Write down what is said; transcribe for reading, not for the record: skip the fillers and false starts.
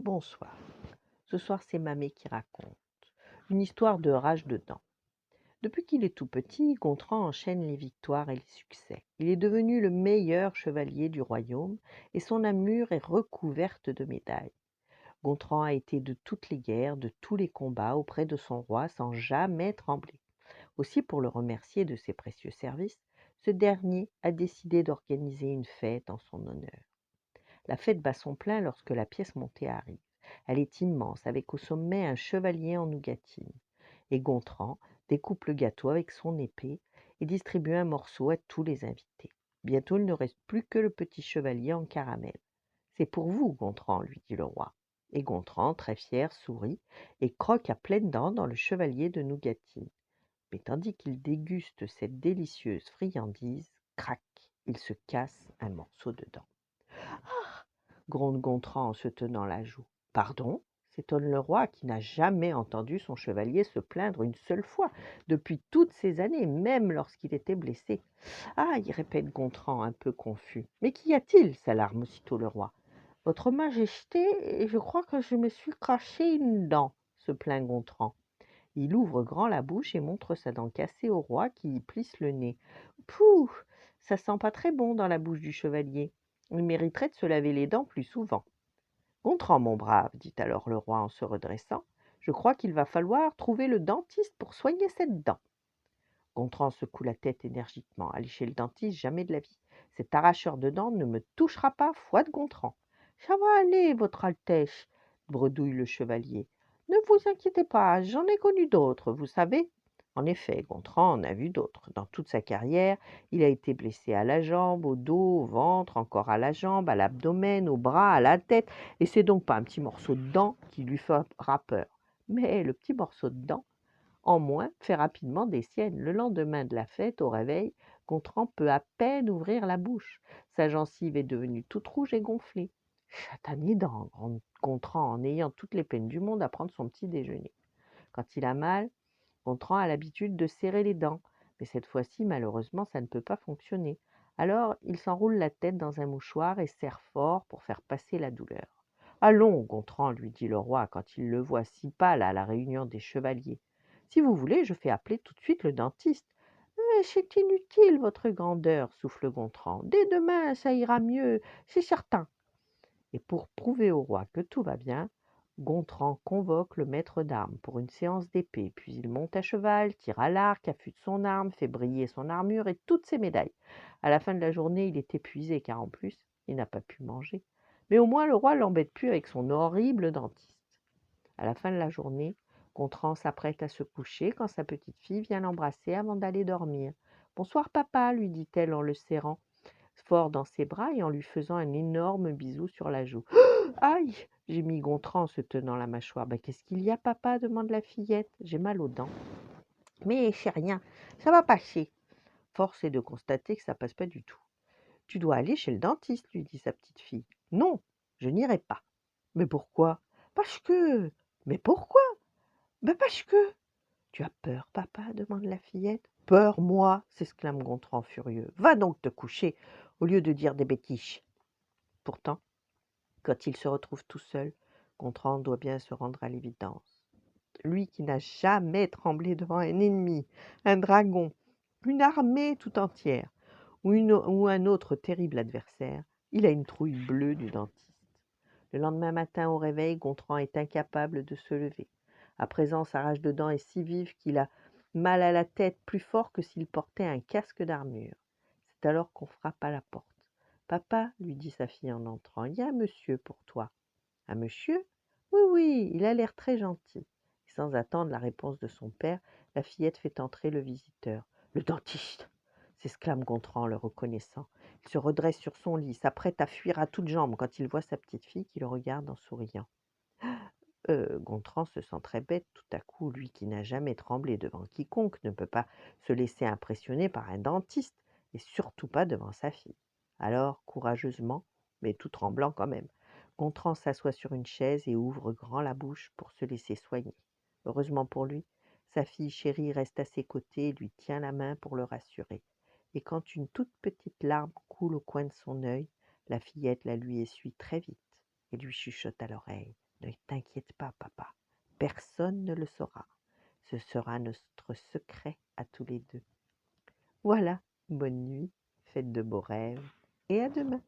Bonsoir. Ce soir, c'est Mamé qui raconte. Une histoire de rage de dents. Depuis qu'il est tout petit, Gontran enchaîne les victoires et les succès. Il est devenu le meilleur chevalier du royaume et son armure est recouverte de médailles. Gontran a été de toutes les guerres, de tous les combats auprès de son roi sans jamais trembler. Aussi, pour le remercier de ses précieux services, ce dernier a décidé d'organiser une fête en son honneur. La fête bat son plein lorsque la pièce montée arrive. Elle est immense, avec au sommet un chevalier en nougatine. Et Gontran découpe le gâteau avec son épée et distribue un morceau à tous les invités. Bientôt, il ne reste plus que le petit chevalier en caramel. C'est pour vous, Gontran, lui dit le roi. Et Gontran, très fier, sourit et croque à pleines dents dans le chevalier de nougatine. Mais tandis qu'il déguste cette délicieuse friandise, crac, il se casse un morceau de dent. Gronde Gontran en se tenant la joue. Pardon, s'étonne le roi qui n'a jamais entendu son chevalier se plaindre une seule fois depuis toutes ces années, même lorsqu'il était blessé. Ah, y répète Gontran un peu confus. Mais qu'y a-t-il s'alarme aussitôt le roi. Votre Majesté, je crois que je me suis craché une dent, se plaint Gontran. Il ouvre grand la bouche et montre sa dent cassée au roi qui y plisse le nez. Pouh, ça sent pas très bon dans la bouche du chevalier. Il mériterait de se laver les dents plus souvent. Gontran, mon brave, dit alors le roi en se redressant, je crois qu'il va falloir trouver le dentiste pour soigner cette dent. Gontran secoue la tête énergiquement. Aller chez le dentiste, jamais de la vie. Cet arracheur de dents ne me touchera pas, foi de Gontran. Ça va aller, votre Altesse, bredouille le chevalier. Ne vous inquiétez pas, j'en ai connu d'autres, vous savez. En effet, Gontran en a vu d'autres. Dans toute sa carrière, il a été blessé à la jambe, au dos, au ventre, encore à la jambe, à l'abdomen, au bras, à la tête, et c'est donc pas un petit morceau de dent qui lui fera peur. Mais le petit morceau de dent, en moins, fait rapidement des siennes. Le lendemain de la fête, au réveil, Gontran peut à peine ouvrir la bouche. Sa gencive est devenue toute rouge et gonflée. Chatané dent, gronde Gontran en ayant toutes les peines du monde à prendre son petit déjeuner. Quand il a mal, Gontran a l'habitude de serrer les dents, mais cette fois-ci, malheureusement, ça ne peut pas fonctionner. Alors, il s'enroule la tête dans un mouchoir et serre fort pour faire passer la douleur. Allons, Gontran, lui dit le roi quand il le voit si pâle à la réunion des chevaliers. Si vous voulez, je fais appeler tout de suite le dentiste. C'est inutile, votre grandeur, souffle Gontran. Dès demain, ça ira mieux, c'est certain. Et pour prouver au roi que tout va bien, Gontran convoque le maître d'armes pour une séance d'épée, puis il monte à cheval, tire à l'arc, affûte son arme, fait briller son armure et toutes ses médailles. À la fin de la journée, il est épuisé car en plus, il n'a pas pu manger. Mais au moins le roi l'embête plus avec son horrible dentiste. À la fin de la journée, Gontran s'apprête à se coucher quand sa petite fille vient l'embrasser avant d'aller dormir. Bonsoir papa, lui dit-elle en le serrant fort dans ses bras et en lui faisant un énorme bisou sur la joue. Aïe, gémit Gontran en se tenant la mâchoire. Qu'est-ce qu'il y a, papa demande la fillette. J'ai mal aux dents. Mais c'est rien, ça va passer. Force est de constater que ça passe pas du tout. Tu dois aller chez le dentiste, lui dit sa petite fille. Non, je n'irai pas. Mais pourquoi? Parce que. Mais pourquoi? Parce que. Tu as peur, papa demande la fillette. Peur, moi s'exclame Gontran furieux. Va donc te coucher, au lieu de dire des bêtises. Pourtant, quand il se retrouve tout seul, Gontran doit bien se rendre à l'évidence. Lui qui n'a jamais tremblé devant un ennemi, un dragon, une armée tout entière, ou un autre terrible adversaire, il a une trouille bleue du dentiste. Le lendemain matin au réveil, Gontran est incapable de se lever. À présent, sa rage de dents est si vive qu'il a mal à la tête plus fort que s'il portait un casque d'armure. C'est alors qu'on frappe à la porte. Papa, lui dit sa fille en entrant, il y a un monsieur pour toi. Un monsieur? Oui, oui, il a l'air très gentil. Et sans attendre la réponse de son père, la fillette fait entrer le visiteur. Le dentiste! S'exclame Gontran en le reconnaissant. Il se redresse sur son lit, s'apprête à fuir à toutes jambes quand il voit sa petite fille qui le regarde en souriant. Gontran se sent très bête tout à coup, lui qui n'a jamais tremblé devant quiconque, ne peut pas se laisser impressionner par un dentiste, et surtout pas devant sa fille. Alors, courageusement, mais tout tremblant quand même, Gontran s'assoit sur une chaise et ouvre grand la bouche pour se laisser soigner. Heureusement pour lui, sa fille chérie reste à ses côtés et lui tient la main pour le rassurer. Et quand une toute petite larme coule au coin de son œil, la fillette la lui essuie très vite et lui chuchote à l'oreille. Ne t'inquiète pas, papa, personne ne le saura. Ce sera notre secret à tous les deux. Voilà, bonne nuit, faites de beaux rêves et à demain.